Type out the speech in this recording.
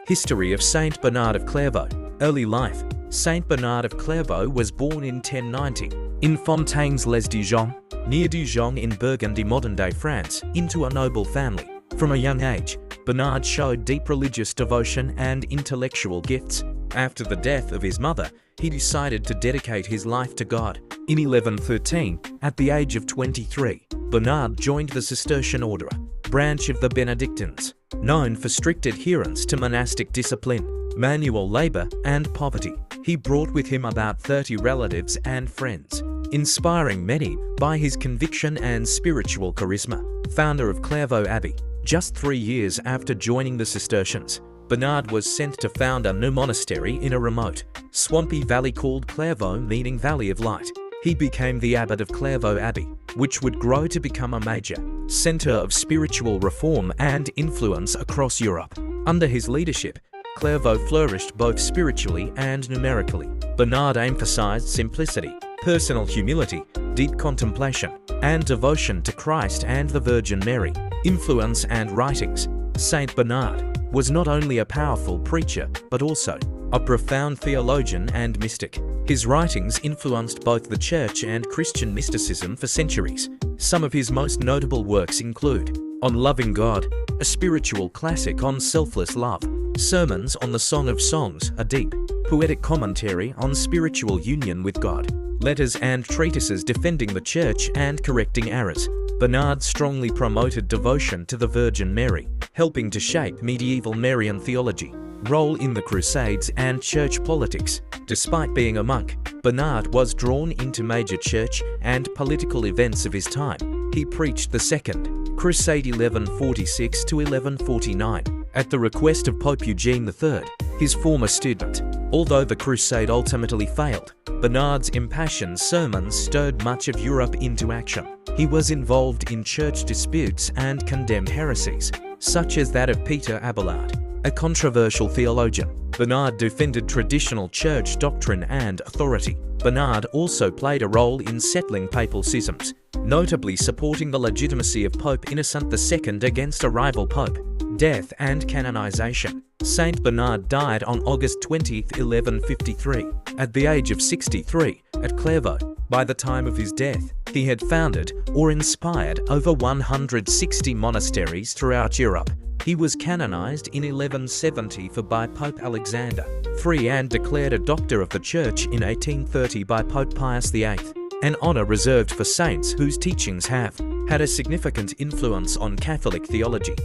History of Saint Bernard of Clairvaux. Early life. Saint Bernard of Clairvaux was born in 1090 in Fontaines-les-Dijon, near Dijon in Burgundy, modern-day France, into a noble family. From a young age, Bernard showed deep religious devotion and intellectual gifts. After the death of his mother, he decided to dedicate his life to God. In 1113, at the age of 23, Bernard joined the Cistercian order, branch of the Benedictines, known for strict adherence to monastic discipline, manual labor, and poverty. He brought with him about 30 relatives and friends, inspiring many by his conviction and spiritual charisma. Founder of Clairvaux Abbey. Just 3 years after joining the Cistercians, Bernard was sent to found a new monastery in a remote, swampy valley called Clairvaux, meaning Valley of Light. He became the abbot of Clairvaux Abbey, which would grow to become a major center of spiritual reform and influence across Europe. Under his leadership, Clairvaux flourished both spiritually and numerically. Bernard emphasized simplicity, personal humility, deep contemplation, and devotion to Christ and the Virgin Mary. Influence and writings. Saint Bernard was not only a powerful preacher, but also a profound theologian and mystic. His writings influenced both the Church and Christian mysticism for centuries. Some of his most notable works include On Loving God, a spiritual classic on selfless love, Sermons on the Song of Songs, a deep, poetic commentary on spiritual union with God, letters and treatises defending the Church and correcting errors. Bernard strongly promoted devotion to the Virgin Mary, helping to shape medieval Marian theology. Role in the Crusades and church politics. Despite being a monk, Bernard was drawn into major church and political events of his time. He preached the Second Crusade 1146 to 1149 at the request of Pope Eugene III, his former student. Although the crusade ultimately failed, Bernard's impassioned sermons stirred much of Europe into action. He was involved in church disputes and condemned heresies, such as that of Peter Abelard, a controversial theologian. Bernard defended traditional church doctrine and authority. Bernard also played a role in settling papal schisms, notably supporting the legitimacy of Pope Innocent II against a rival pope. Death and canonization. Saint Bernard died on August 20, 1153, at the age of 63, at Clairvaux. By the time of his death, he had founded or inspired over 160 monasteries throughout Europe. He was canonized in 1170 by Pope Alexander III and declared a Doctor of the Church in 1830 by Pope Pius VIII, an honor reserved for saints whose teachings have had a significant influence on Catholic theology.